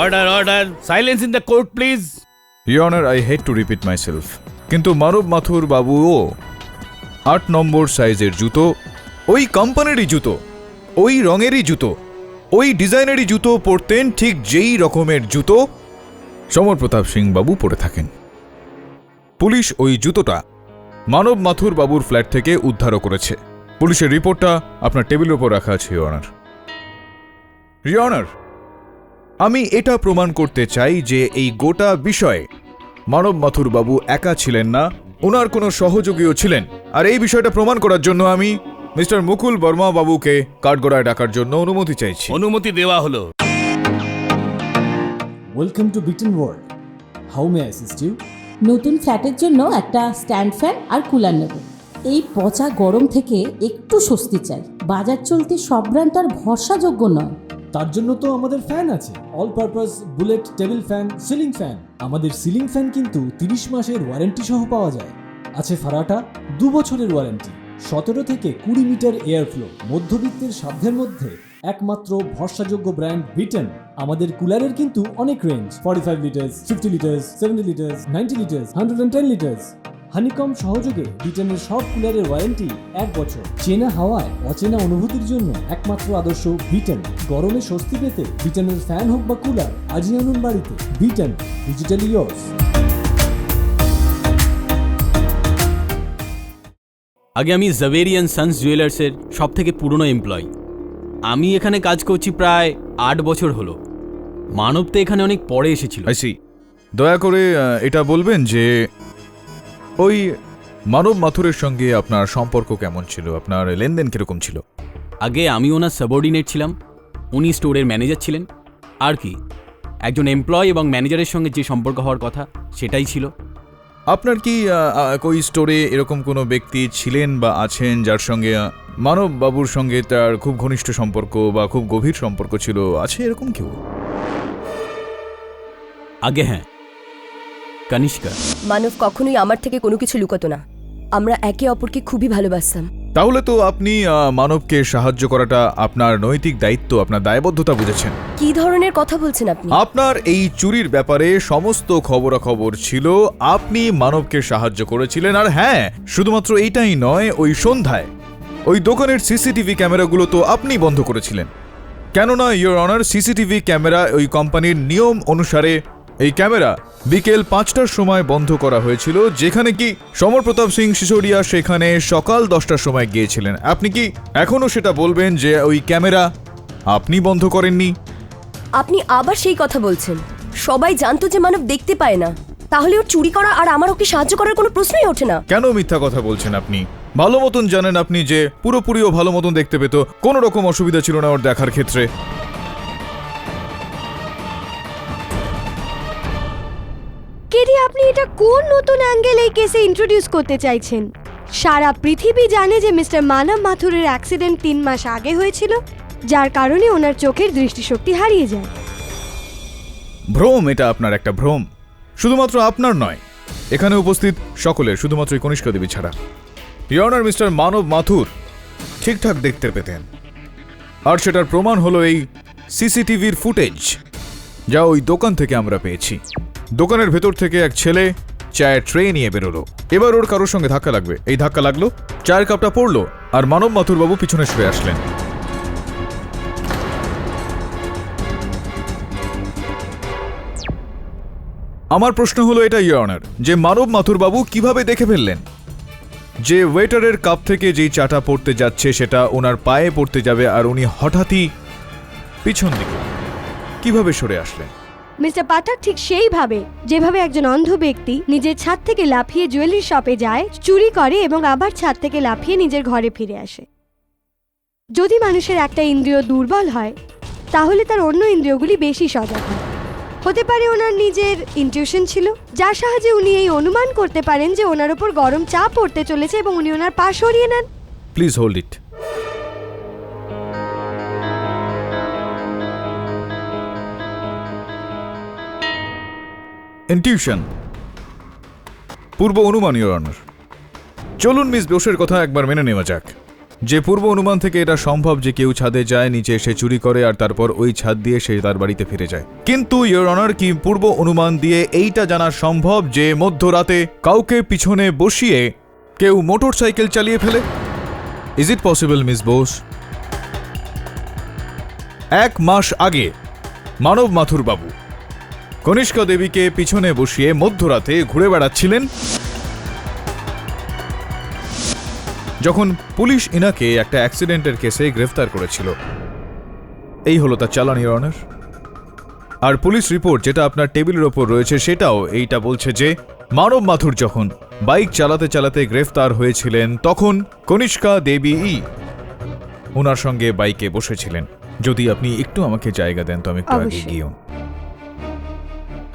[SPEAKER 5] Order order, silence in the court please.
[SPEAKER 7] Your honour, I hate to repeat my self, কিন্তু মানব মাথুর বাবুও 8 নম্বর সাইজের জুতো, ওই কোম্পানিরই জুতো, ওই রঙেরই জুতো, ওই ডিজাইনেরই জুতো পরতেন, ঠিক যেই রকমের জুতো সমর প্রতাপ সিং বাবু পরে থাকেন। পুলিশ ওই জুতোটা মানব মাথুর বাবুর ফ্ল্যাট থেকে উদ্ধারও করেছে। পুলিশের রিপোর্টটা আপনার টেবিলের উপর রাখা আছে ইয়োর অনার। ইয়োর অনার, আমি এটা প্রমাণ করতে চাই যে এই গোটা বিষয়ে মানব মাথুর বাবু একা ছিলেন না, ওনার কোনো সহযোগীও ছিলেন। আর এই বিষয়টা প্রমাণ করার জন্য আমি মিস্টার মুকুল বর্মা বাবুকে কাঠগড়ায় ডাকার জন্য অনুমতি চাইছি।
[SPEAKER 5] অনুমতি দেওয়া হলো।
[SPEAKER 12] Welcome to Beton world, how may I assist you?
[SPEAKER 13] নতুন ফ্ল্যাটের জন্য একটা স্ট্যান্ড ফ্যান আর কুলার নেব। এই পচা গরম থেকে একটু স্বস্তি চাই। বাজার চলতে সব ব্র্যান্ড আর ভরসাযোগ্য নয়।
[SPEAKER 12] তার জন্য তো আমাদের ফ্যান আছে, all purpose bullet table fan, ceiling fan. আমাদের সিলিং ফ্যান কিন্তু 30 মাসের ওয়ারেন্টি সহ পাওয়া যায়। আছে ফারাটা 2 বছরের ওয়ারেন্টি, 17 থেকে 20 মিটার এয়ার ফ্লো, মধ্যবিত্তের সাধ্যের মধ্যে একমাত্র ভরসাযোগ্য ব্র্যান্ড বিটেন। আমাদের কুলারের কিন্তু অনেক range, 45 litres, 50 litres, 70 litres, 90 litres, 110 litres. Honeycomb সহযোগে বিটেনের সব কুলারের ওয়ারেন্টি 1 বছর। চেনা হাওয়ায় অচেনা অনুভূতির জন্য একমাত্র আদর্শ বিটেন। গরমে স্বস্তি পেতে বিটেনের ফ্যান হোক বা কুলার, আজই আনুন বাড়িতে। Beaten, digitally yours.
[SPEAKER 1] আগে আমি জাভেরি অ্যান্ড সন্স জুয়েলার্সের সব থেকে পুরনো এমপ্লয়ি। আমি এখানে কাজ করছি প্রায় 8 বছর হলো। মানব তো এখানে অনেক পরে এসেছিল।
[SPEAKER 7] আইসি, দয়া করে এটা বলবেন যে ওই মানব মাথুরের সঙ্গে আপনার সম্পর্ক কেমন ছিল, আপনার লেনদেন কিরকম ছিল?
[SPEAKER 1] আগে আমি ওনার সাবঅর্ডিনেট ছিলাম, উনি স্টোরের ম্যানেজার ছিলেন। আর কি, একজন এমপ্লয় এবং ম্যানেজারের সঙ্গে যে সম্পর্ক হওয়ার কথা সেটাই ছিল।
[SPEAKER 7] আপনার কি ওই স্টোরে এরকম কোনো ব্যক্তি ছিলেন বা আছেন যার সঙ্গে মানব বাবুর সঙ্গে তার খুব ঘনিষ্ঠ সম্পর্ক বা খুব গভীর সম্পর্ক ছিল? আছে এরকম কেউ?
[SPEAKER 1] আগে হ্যাঁ, কনিষ্কা।
[SPEAKER 3] মানব কখনোই আমার থেকে কোনো কিছু লুকাতো না। আমরা একে অপরকে খুবই ভালোবাসতাম।
[SPEAKER 7] তাহলে তো আপনি মানবকে সাহায্য করাটা আপনার নৈতিক দায়িত্ব, আপনার দায়বদ্ধতা বুঝেছেন।
[SPEAKER 3] কি ধরনের কথা বলছেন আপনি?
[SPEAKER 7] আপনার এই চুরির ব্যাপারে সমস্ত খবরাখবর ছিল, আপনি মানবকে সাহায্য করেছিলেন। আর হ্যাঁ, শুধুমাত্র এইটাই নয়, ওই সন্ধ্যায় ওই দোকানের সিসিটিভি ক্যামেরাগুলো তো আপনি বন্ধ করেছিলেন। কেননা ইয়োর অনার, সিসিটিভি ক্যামেরা ওই কোম্পানির নিয়ম অনুসারে এই ক্যামেরা বিকেল 5টার সময় বন্ধ করা হয়েছিল, যেখানে কি সমর প্রতাপ সিং সিসোদিয়া সেখানে সকাল 10টার সময় গিয়েছিলেন। আপনি কি এখনো সেটা বলবেন যে ওই ক্যামেরা আপনি বন্ধ করেননি?
[SPEAKER 3] আপনি আবার সেই কথা বলছেন। সবাই জানতো যে মানব দেখতে পায় না, তাহলে ওর চুরি করা আর আমার ওকে সাহায্য করার কোনো প্রশ্নই ওঠে না।
[SPEAKER 7] কেন মিথ্যা কথা বলছেন আপনি? ভালো মতন জানেন আপনি যে পুরোপুরিও ভালো মতন দেখতে পেত, কোনো রকম অসুবিধা ছিল না ওর দেখার ক্ষেত্রে।
[SPEAKER 9] কেডি, আপনি এটা কোন নতুন অ্যাঙ্গেল এই কেসে ইন্ট্রোডিউস করতে চাইছেন? সারা পৃথিবী জানে যে মিস্টার মানব মাথুরের অ্যাক্সিডেন্ট 3 মাস আগে হয়েছিল, যার কারণে ওনার চোখের দৃষ্টিশক্তি হারিয়ে যায়।
[SPEAKER 7] ভ্রম, এটা আপনার একটা ভ্রম। শুধুমাত্র আপনার নয়, এখানে উপস্থিত সকলের, শুধুমাত্র কনিষ্কা দেবী ছাড়া। ইয়োর অনার, মিস্টার মানব মাথুর ঠিকঠাক দেখতে পেতেন, আর সেটার প্রমাণ হলো এই সিসিটিভির ফুটেজ যা ওই দোকান থেকে আমরা পেয়েছি। দোকানের ভেতর থেকে এক ছেলে চায়ের ট্রে নিয়ে বেরোলো। এবার ওর কারোর সঙ্গে ধাক্কা লাগবে, এই ধাক্কা লাগলো, চায়ের কাপটা পড়লো, আর মানব মাথুর বাবু পিছনে সরে আসলেন। আমার প্রশ্ন হলো এটা ইয়োর অনার, যে মানব মাথুর বাবু কিভাবে দেখে ফেললেন যে ওয়েটারের কাপ থেকে যেই চাটা পড়তে যাচ্ছে সেটা ওনার পায়ে পড়তে যাবে, আর উনি হঠাৎই পিছন দিকে কিভাবে সরে আসলেন?
[SPEAKER 9] মিস্টার পাঠক ঠিক সেইভাবে যেভাবে একজন অন্ধ ব্যক্তি নিজের ছাদ থেকে লাফিয়ে জুয়েলারি শপে যায়, চুরি করে এবং আবার ছাদ থেকে লাফিয়ে নিজের ঘরে ফিরে আসে। যদি মানুষের একটা ইন্দ্রিয় দুর্বল হয়, তাহলে তার অন্য ইন্দ্রিয়গুলি বেশি সজাগ হয়। হতে পারে ওনার নিজের ইনটিউশন ছিল, যার সাহায্যে উনি এই অনুমান করতে পারেন যে ওনার উপর গরম চা পড়তে চলেছে এবং উনি ওনার পা সরিয়ে নেন।
[SPEAKER 7] Please hold it. ইনটিউশন, পূর্ব অনুমান ইয়োর অনার। চলুন মিস বোসের কথা একবার মেনে নেওয়া যাক, যে পূর্ব অনুমান থেকে এটা সম্ভব যে কেউ ছাদে যায়, নিচে এসে চুরি করে, আর তারপর ওই ছাদ দিয়ে সে তার বাড়িতে ফিরে যায়। কিন্তু ইয়োর অনার, কি পূর্ব অনুমান দিয়ে এইটা জানা সম্ভব যে মধ্যরাতে কাউকে পিছনে বসিয়ে কেউ মোটর সাইকেল চালিয়ে ফেলে? Is it possible miss Bose? 1 মাস আগে মানব মাথুর বাবু কনিষ্কা দেবীকে পিছনে বসিয়ে মধ্যরাতে ঘুরে বেড়াচ্ছিলেন, যখন পুলিশ ইনাকে একটা অ্যাক্সিডেন্টের কেসে গ্রেফতার করেছিল। এই হলো তার চালান ইয়োর অনার। আর পুলিশ রিপোর্ট যেটা আপনার টেবিলের ওপর রয়েছে সেটাও এইটা বলছে যে মানব মাথুর যখন বাইক চালাতে চালাতে গ্রেফতার হয়েছিলেন, তখন কনিষ্কা দেবী ওনার সঙ্গে বাইকে বসেছিলেন। যদি আপনি একটু আমাকে জায়গা দেন তো আমি একটু আগে গিয়েও।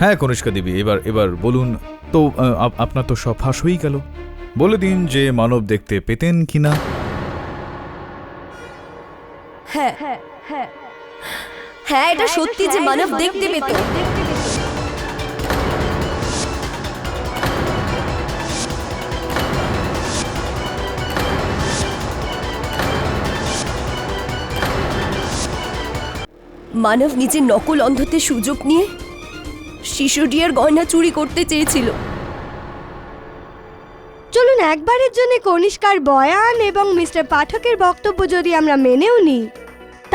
[SPEAKER 7] হ্যাঁ কনিষ্কা দেবী, এবার বলুন তো, আপনার তো সব ফাঁস হয়েই গেল। বলে দিন যে মানব দেখতে পেতেন কিনা?
[SPEAKER 3] হ্যাঁ হ্যাঁ, এটা সত্যি যে মানব দেখতে পেত। মানব নিজের নকল অন্ধত্বের সুযোগ নিয়ে সিসোদিয়ার গয়না চুরি করতে চেয়েছিল।
[SPEAKER 9] চলুন একবারের জন্য কনিষ্কার বয়ান এবং মিস্টার পাঠকের বক্তব্য যদি আমরা মেনেও নিই,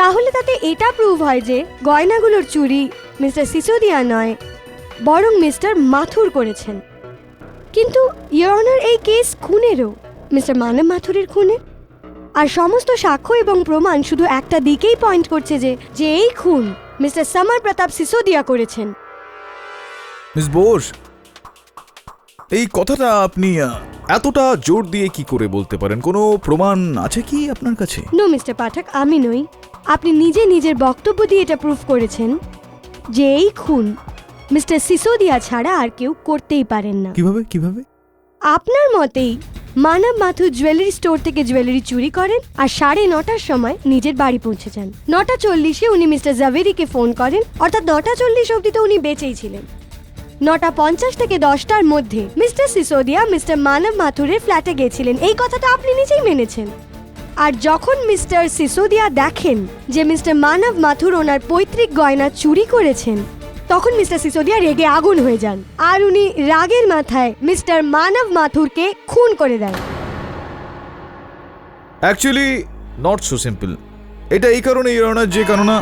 [SPEAKER 9] তাহলে তাতে এটা প্রুভ হয় যে গয়নাগুলোর চুরি মিস্টার সিসোদিয়া নয়, বরং মিস্টার মাথুর করেছেন। কিন্তু ইয়োর অনার, এই কেস খুনেরও, মিস্টার মানব মাথুরের খুনের। আর সমস্ত সাক্ষ্য এবং প্রমাণ শুধু একটা দিকেই পয়েন্ট করছে যে এই খুন মিস্টার সমর প্রতাপ সিসোদিয়া করেছেন।
[SPEAKER 7] মিস বোস, এই কথাটা আপনি এতটা জোর দিয়ে কি করে বলতে পারেন? কোনো প্রমাণ আছে কি আপনার কাছে?
[SPEAKER 9] নো মিস্টার পাঠক, আমি নই, আপনি নিজে নিজের বক্তব্য দিয়ে এটা প্রুফ করেছেন যে এই খুন মিস্টার সিসোদিয়া ছাড়া আর কেউ করতেই পারেন না।
[SPEAKER 7] কিভাবে কিভাবে?
[SPEAKER 9] আপনার মতেই মানব মাথুর জুয়েলারি স্টোর থেকে জুয়েলারি চুরি করেন আর 9:30টার সময় নিজের বাড়ি পৌঁছে যান। 9:40-এ উনি মিস্টার জাভেরিকে ফোন করেন, অর্থাৎ 9:40 অবধি তো উনি বেঁচেই ছিলেন। 9:50 থেকে 10টার মধ্যে মিস্টার সিসোদিয়া মিস্টার মানব মাথুরের ফ্ল্যাটে গেছিলেন, এই কথাটা আপনি নিজেই মেনেছেন। আর যখন মিস্টার সিসোদিয়া দেখেন যে মিস্টার মানব মাথুর ওনার পৈতৃক গয়না চুরি করেছেন, তখন মিস্টার সিসোদিয়া রেগে আগুন হয়ে যান আর উনি রাগের মাথায় মিস্টার মানব মাথুরকে খুন করে দেন।
[SPEAKER 7] Actually not so simple. এটা এই কারণে ইয়োর অনার, যে কারণে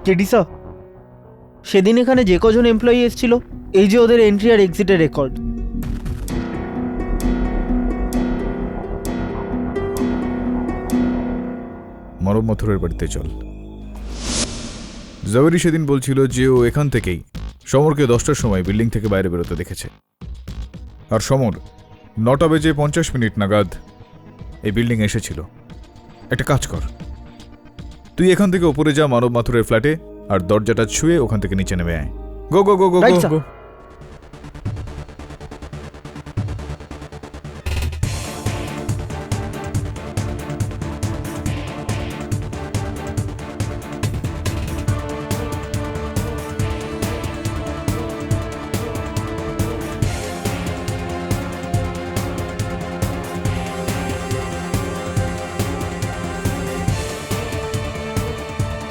[SPEAKER 10] কেডি স্যার, সেদিন এখানে যে কজন এমপ্লয়ি এসেছিল, এই যে ওদের এন্ট্রি আর এক্সিটের রেকর্ড।
[SPEAKER 7] মানব মাথুরের বাড়িতে চল। জাভেরি সেদিন বলছিল যে ও এখান থেকেই সমরকে 10টার সময় বিল্ডিং থেকে বাইরে বেরোতে দেখেছে। আর সমর 9:50 নাগাদ এই বিল্ডিং এসেছিল। একটা কাজ কর, তুই এখান থেকে উপরে যা মানব মাথুরের ফ্ল্যাটে, আর দরজাটা ছুঁয়ে ওখান থেকে নিচে নেমে আয়। Go go go go go.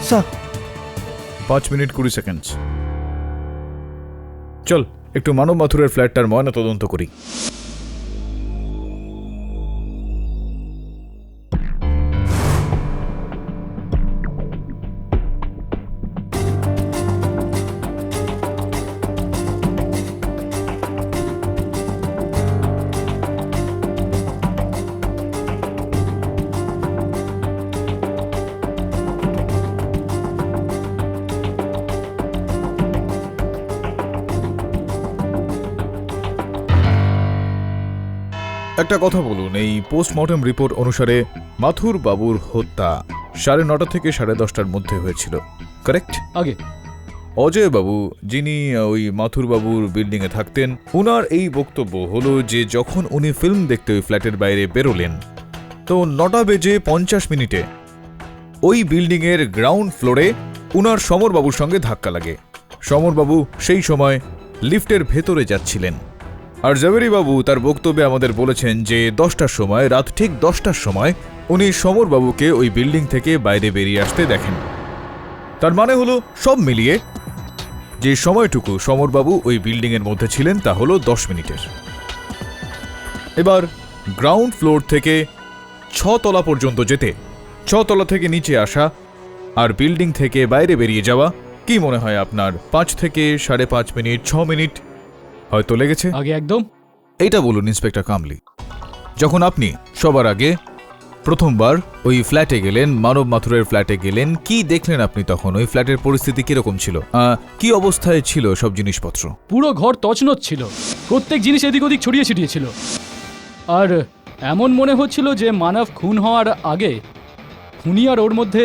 [SPEAKER 10] Sir
[SPEAKER 7] 5 minute 20 second. চল একটু মানব মাথুরের ফ্ল্যাটটার ময়না তদন্ত করি। একটা কথা বলুন, এই পোস্টমর্টম রিপোর্ট অনুসারে মাথুর বাবুর হত্যা 9:30 থেকে 10:30টার মধ্যে হয়েছিল, কারেক্ট?
[SPEAKER 6] আগে
[SPEAKER 7] অজয় বাবু, যিনি ওই মাথুর বাবুর বিল্ডিংয়ে থাকতেন, উনার এই বক্তব্য হলো যে যখন উনি ফিল্ম দেখতে ওই ফ্ল্যাটের বাইরে বেরোলেন, তো 9:50 ওই বিল্ডিংয়ের গ্রাউন্ড ফ্লোরে উনার সমরবাবুর সঙ্গে ধাক্কা লাগে। সমরবাবু সেই সময় লিফটের ভেতরে যাচ্ছিলেন। আর জাভেরি বাবু তার বক্তব্যে আমাদের বলেছেন যে 10টার সময়, রাত ঠিক 10টার সময় উনি সমরবাবুকে ওই বিল্ডিং থেকে বাইরে বেরিয়ে আসতে দেখেন। তার মানে হলো সব মিলিয়ে যে সময়টুকু সমরবাবু ওই বিল্ডিংয়ের মধ্যে ছিলেন তা হলো 10 মিনিটের। এবার গ্রাউন্ড ফ্লোর থেকে 6 তলা পর্যন্ত যেতে, 6 তলা থেকে নিচে আসা আর বিল্ডিং থেকে বাইরে বেরিয়ে যাওয়া, কি মনে হয় আপনার 5 থেকে 5.5 মিনিট, 6 মিনিট হয়তো লেগেছে?
[SPEAKER 6] আগে একদম।
[SPEAKER 7] এইটা বলুন ইন্সপেক্টর কামলি, যখন আপনি সবার আগে প্রথমবার ওই ফ্ল্যাটে গেলেন, মানব মাথুরের ফ্ল্যাটে গেলেন, কি দেখলেন আপনি তখন? ওই ফ্ল্যাটের পরিস্থিতি কিরকম ছিল? কি অবস্থায় ছিল সব জিনিসপত্র?
[SPEAKER 6] পুরো ঘর তছনছ ছিল, প্রত্যেক জিনিস এদিক ওদিক ছড়িয়ে ছিটিয়ে ছিল। আর এমন মনে হচ্ছিল যে মানব খুন হওয়ার আগে খুনি আর ওর মধ্যে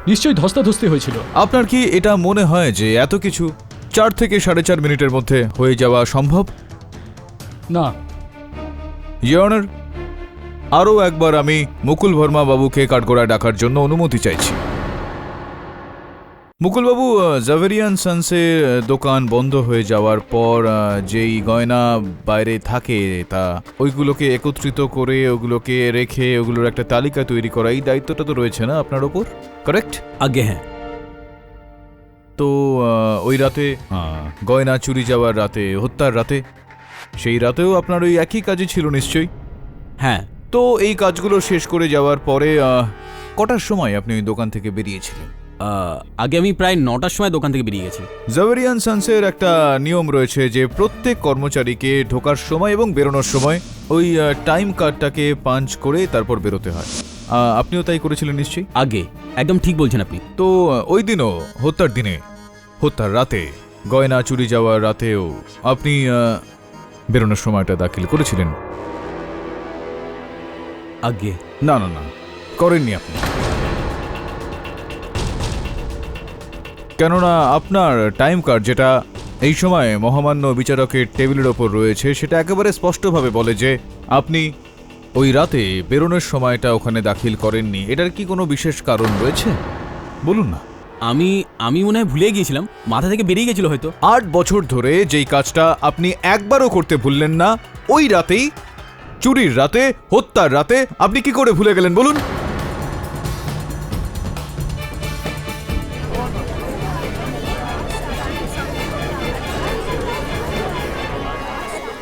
[SPEAKER 6] নিশ্চয়ই ধস্তাধস্তি হয়েছিল।
[SPEAKER 7] আপনার কি এটা মনে হয় যে এত কিছু 4 থেকে 4.5 মিনিটের মধ্যে হয়ে যাওয়া সম্ভব?
[SPEAKER 6] না।
[SPEAKER 7] ইওর অনার, আরও একবার আমি মুকুল ভার্মা বাবুকে কাঠগড়ায় ডাকার জন্য অনুমতি চাইছি। মুকুলবাবু, জাভেরিয়ান সানসের দোকান বন্ধ হয়ে যাওয়ার পর যেই গয়না বাইরে থাকে তা ওইগুলোকে একত্রিত করে ওগুলোকে রেখে ওগুলোর একটা তালিকা তৈরি করা, এই দায়িত্বটা তো রয়েছে না আপনার ওপর, কারেক্ট?
[SPEAKER 1] আগে হ্যাঁ।
[SPEAKER 7] তো ওই রাতে গয়না চুরি যাওয়ার রাতে, হত্যার রাতে, সেই রাতেও আপনার ওই একই কাজই ছিল নিশ্চয়ই?
[SPEAKER 1] হ্যাঁ।
[SPEAKER 7] তো এই কাজগুলো শেষ করে যাওয়ার পরে কটার সময় আপনি ওই দোকান থেকে বেরিয়েছিলেন?
[SPEAKER 1] আগে আমি প্রায় 9টার সময় দোকান থেকে বেরিয়ে গেছি।
[SPEAKER 7] জাভেরিয়ান সানসের একটা নিয়ম রয়েছে যে প্রত্যেক কর্মচারীকে ঢোকার সময় এবং বেরোনোর সময় ওই টাইম কার্ডটাকে পাঞ্চ করে তারপর বেরোতে হয়। আপনিও তাই করেছিলেন নিশ্চয়ই?
[SPEAKER 1] আগে একদম ঠিক বলছেন আপনি।
[SPEAKER 7] তো ওই দিনও, হত্যার দিনে, হত্যার রাতে, গয়না চুরি যাওয়ার রাতেও আপনি বেরোনোর সময়টা দাখিল করেছিলেন?
[SPEAKER 1] আগে
[SPEAKER 7] না না না, করেননি আপনি। কেননা আপনার টাইম কার্ড, যেটা এই সময় মহামান্য বিচারকের টেবিলের ওপর রয়েছে, সেটা একেবারে স্পষ্টভাবে বলে যে আপনি ওই রাতে বেরোনোর সময়টা ওখানে দাখিল করেননি। এটার কি কোনো বিশেষ কারণ রয়েছে? বলুন না।
[SPEAKER 1] আমি মনে হয় ভুলে গিয়েছিলাম, মাথা থেকে বেরিয়ে গেছিল হয়তো।
[SPEAKER 7] 8 বছর ধরে যেই কাজটা আপনি একবারও করতে ভুললেন না, ওই রাতেই, চুরির রাতে, হত্যার রাতে আপনি কি করে ভুলে গেলেন বলুন?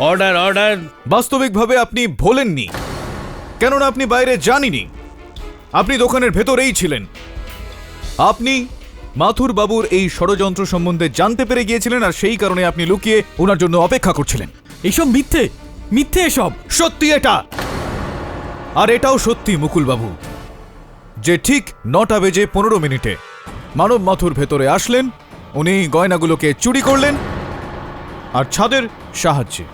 [SPEAKER 1] Order order.
[SPEAKER 7] বাস্তবিকভাবে আপনি ভোলেননি, কেননা আপনি বাইরে জানিনি, আপনি দোকানের ভেতরেই ছিলেন। আপনি মাথুর বাবুর এই ষড়যন্ত্র সম্বন্ধে জানতে পেরে গিয়েছিলেন, আর সেই কারণে আপনি লুকিয়ে ওনার জন্য অপেক্ষা করছিলেন।
[SPEAKER 1] এইসব মিথ্যে, মিথ্যে এসব।
[SPEAKER 7] সত্যি এটা, আর এটাও সত্যি মুকুল বাবু, যে ঠিক 9টা বেজে 15 মিনিটে মানব মাথুর ভেতরে আসলেন, উনি গয়নাগুলোকে চুরি করলেন, আর ছাদের সাহায্যে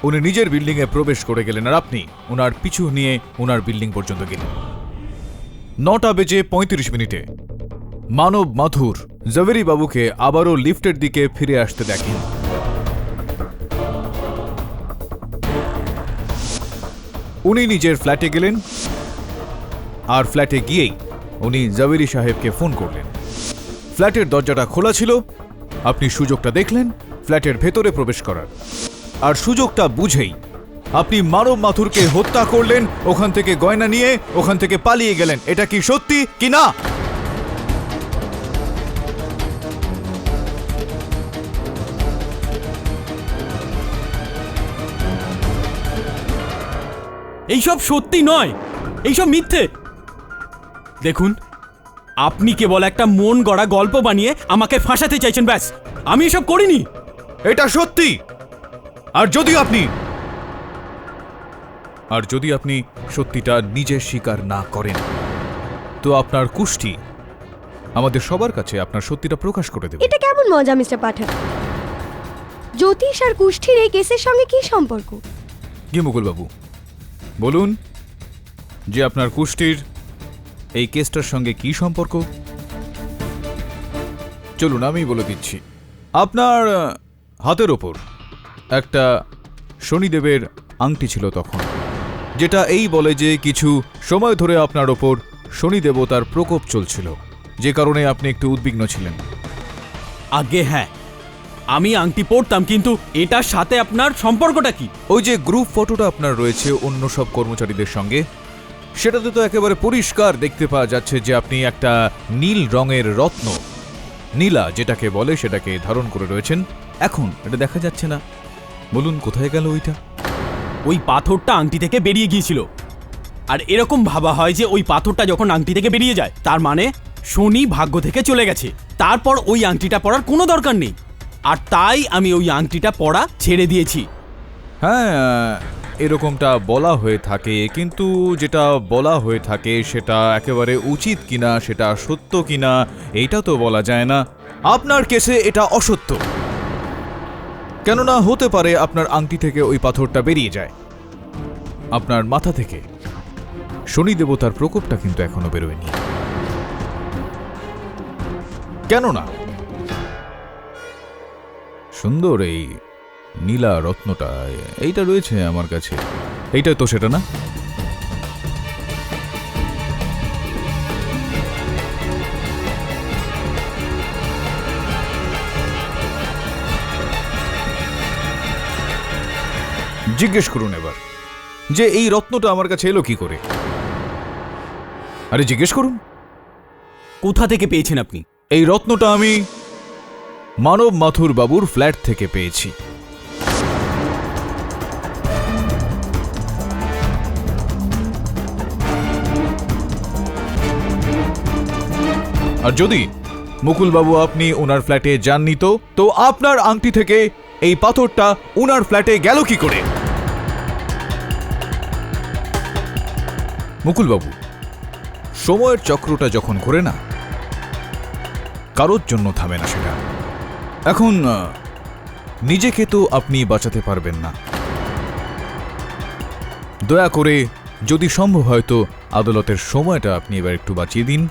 [SPEAKER 7] উনি নিজের বিল্ডিংয়ে প্রবেশ করে গেলেন, আর আপনি ওনার পিছু নিয়ে ওনার বিল্ডিং পর্যন্ত গেলেন। 9টা বেজে 35 মিনিটে মানব মাথুর জাভেরি বাবুকে আবারও লিফটের দিকে ফিরে আসতে দেখেন। উনি নিজের ফ্ল্যাটে গেলেন, আর ফ্ল্যাটে গিয়েই উনি জাভেরি সাহেবকে ফোন করলেন। ফ্ল্যাটের দরজাটা খোলা ছিল, আপনি সুযোগটা দেখলেন ফ্ল্যাটের ভেতরে প্রবেশ করার, আর সুযোগটা বুঝেই আপনি মানব মাথুরকে হত্যা করলেন, ওখান থেকে গয়না নিয়ে ওখান থেকে পালিয়ে গেলেন। এটা কি সত্যি কি না?
[SPEAKER 1] এইসব সত্যি নয়, এইসব মিথ্যে। দেখুন, আপনি কেবল একটা মন গড়া গল্প বানিয়ে আমাকে ফাঁসাতে চাইছেন, ব্যাস। আমি এসব করিনি।
[SPEAKER 7] এটা সত্যি। আর যদি আপনি সত্যিটা নিজে স্বীকার না করেন, তো আপনার কুষ্টি আমাদের সবার কাছে আপনার সত্যিটা প্রকাশ করে দেবে।
[SPEAKER 9] এটা কেমন মজা মিস্টার পাঠক? জ্যোতিষ আর কুষ্ঠির এই কেসের সঙ্গে কি সম্পর্ক?
[SPEAKER 7] কি মুকুল বাবু, বলুন যে আপনার কুষ্টির এই কেসটার সঙ্গে কি সম্পর্ক? চলুন আমি বলে দিচ্ছি। আপনার হাতের ওপর একটা শনিদেবের আংটি ছিল তখন, যেটা এই বলে যে কিছু সময় ধরে আপনার ওপর শনি দেবতার প্রকোপ চলছিল, যে কারণে আপনি একটু উদ্বিগ্ন ছিলেন।
[SPEAKER 1] আগে হ্যাঁ, আমি আংটি পরতাম, কিন্তু এটার সাথে আপনার সম্পর্কটা কি?
[SPEAKER 7] ওই যে গ্রুপ ফটোটা আপনার রয়েছে অন্য সব কর্মচারীদের সঙ্গে, সেটাতে তো একেবারে পরিষ্কার দেখতে পাওয়া যাচ্ছে যে আপনি একটা নীল রঙের রত্ন, নীলা যেটাকে বলে, সেটাকে ধারণ করে রয়েছেন। এখন এটা দেখা যাচ্ছে না, বলুন কোথায় গেল ওইটা?
[SPEAKER 1] ওই পাথরটা আংটি থেকে বেরিয়ে গিয়েছিল, আর এরকম ভাবা হয় যে ওই পাথরটা যখন আংটি থেকে বেরিয়ে যায়, তার মানে শনি ভাগ্য থেকে চলে গেছে, তারপর ওই আংটিটা পরার কোনো দরকার নেই, আর তাই আমি ওই আংটিটা পরা ছেড়ে দিয়েছি।
[SPEAKER 7] হ্যাঁ, এরকমটা বলা হয়ে থাকে, কিন্তু যেটা বলা হয়ে থাকে সেটা একেবারে উচিত কিনা, সেটা সত্য কিনা, এইটা তো বলা যায় না। আপনার কেসে এটা অসত্য, কেননা হতে পারে আপনার আংটি থেকে ওই পাথরটা বেরিয়ে যায়, আপনার মাথা থেকে শনি দেবতার প্রকোপটা কিন্তু এখনো বেরোয়নি। কেন না? সুন্দর এই নীলা রত্নটা, এইটা রয়েছে আমার কাছে, এইটা তো সেটা না? জিজ্ঞেস করুন এবার যে এই রত্নটা আমার কাছে এলো কি করে। আরে জিজ্ঞেস করুন।
[SPEAKER 1] কোথা থেকে পেয়েছেন আপনি?
[SPEAKER 7] এই রত্নটা আমি মানব মাথুর বাবুর ফ্ল্যাট থেকে পেয়েছি। আর যদি মুকুলবাবু আপনি ওনার ফ্ল্যাটে যাননি তো আপনার আংটি থেকে এই পাথরটা ওনার ফ্ল্যাটে গেল কি করে? মুকুলবাবু, সময়ের চক্রটা যখন ঘোরে না, কারোর জন্য থামে না সেটা। এখন নিজেকে তো আপনি বাঁচাতে পারবেন না। দয়া করে যদি সম্ভব হয় তো আদালতের সময়টা আপনি এবার একটু বাঁচিয়ে দিন।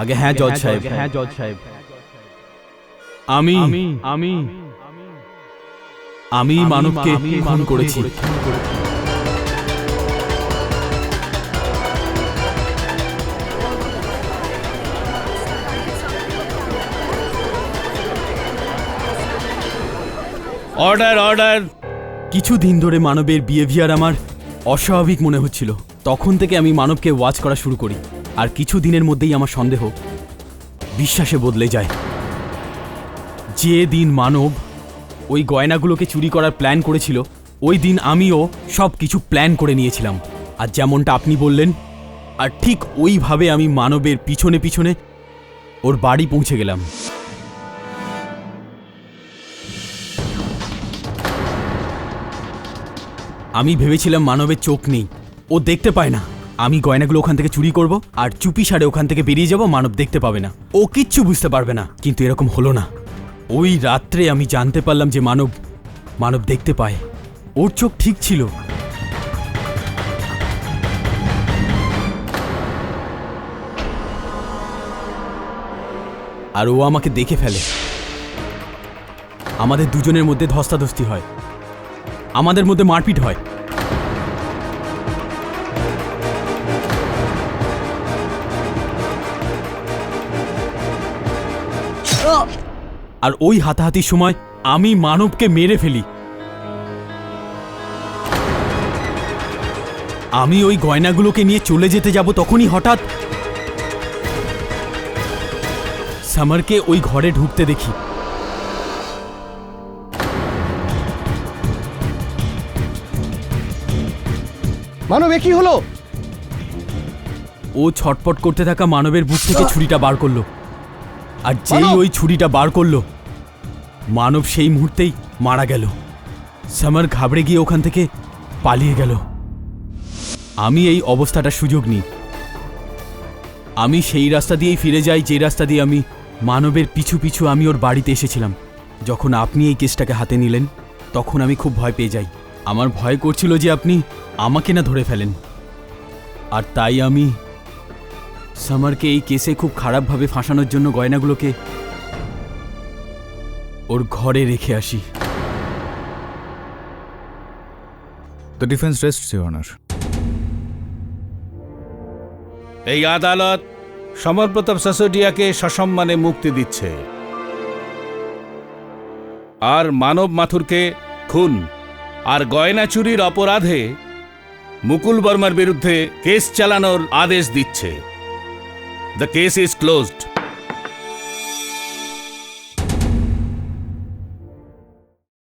[SPEAKER 1] আগে হ্যাঁ জজ সাহেব, হ্যাঁ জজ সাহেব, আমি আমি আমি মানবকে খুন করেছি। Order order. কিছুদিন ধরে মানবের বিহেভিয়ার আমার অস্বাভাবিক মনে হচ্ছিল। তখন থেকে আমি মানবকে ওয়াচ করা শুরু করি, আর কিছু দিনের মধ্যেই আমার সন্দেহ বিশ্বাসে বদলে যায়। যে দিন মানব ওই গয়নাগুলোকে চুরি করার প্ল্যান করেছিল, ওই দিন আমিও সব কিছু প্ল্যান করে নিয়েছিলাম। আর যেমনটা আপনি বললেন, আর ঠিক ওইভাবে আমি মানবের পিছনে পিছনে ওর বাড়ি পৌঁছে গেলাম। আমি ভেবেছিলাম মানবের চোখ নেই, ও দেখতে পায় না। আমি গয়নাগুলো ওখান থেকে চুরি করব আর চুপি সারে ওখান থেকে বেরিয়ে যাব, মানব দেখতে পাবে না, ও কিচ্ছু বুঝতে পারবে না। কিন্তু এরকম হলো না। ওই রাত্রে আমি জানতে পারলাম যে মানব দেখতে পায়, ওর চোখ ঠিক ছিল। আর ও আমাকে দেখে ফেলে। আমাদের দুজনের মধ্যে ধস্তাধস্তি হয়, আমাদের মধ্যে মারপিট হয়। আর ওই হাতাহাতির সময় আমি মানবকে মেরে ফেলি। আমি ওই গয়নাগুলোকে নিয়ে চলে যেতে যাব, তখনই হঠাৎ সামারকে ওই ঘরে ঢুকতে দেখি।
[SPEAKER 2] মানব, এ কি হলো?
[SPEAKER 1] ও ছটপট করতে থাকা মানবের বুক থেকে ছুরিটা বার করলো, আর যেই ওই ছুরিটা বার করলো, মানব সেই মুহূর্তেই মারা গেল। সামার ঘাবড়ে গিয়ে ওখান থেকে পালিয়ে গেল। আমি এই অবস্থাটার সুযোগ নিই। আমি সেই রাস্তা দিয়েই ফিরে যাই যে রাস্তা দিয়ে আমি মানবের পিছু পিছু আমি ওর বাড়িতে এসেছিলাম। যখন আপনি এই কেসটাকে হাতে নিলেন, তখন আমি খুব ভয় পেয়ে যাই। আমার ভয় করছিল যে আপনি আমাকে না ধরে ফেলেন, আর তাই আমি সামারকে এই কেসে খুব খারাপভাবে ফাঁসানোর জন্য গয়নাগুলোকে ওর ঘরে রেখে আসি।
[SPEAKER 7] The defence রেস্টস your honour.
[SPEAKER 14] এই আদালত সমর প্রতাপ সিসোদিয়াকে সসম্মানে মুক্তি দিচ্ছে, আর মানব মাথুরকে খুন আর গয়না চুরির অপরাধে মুকুল বর্মার বিরুদ্ধে কেস চালানোর আদেশ দিচ্ছে। The case is closed.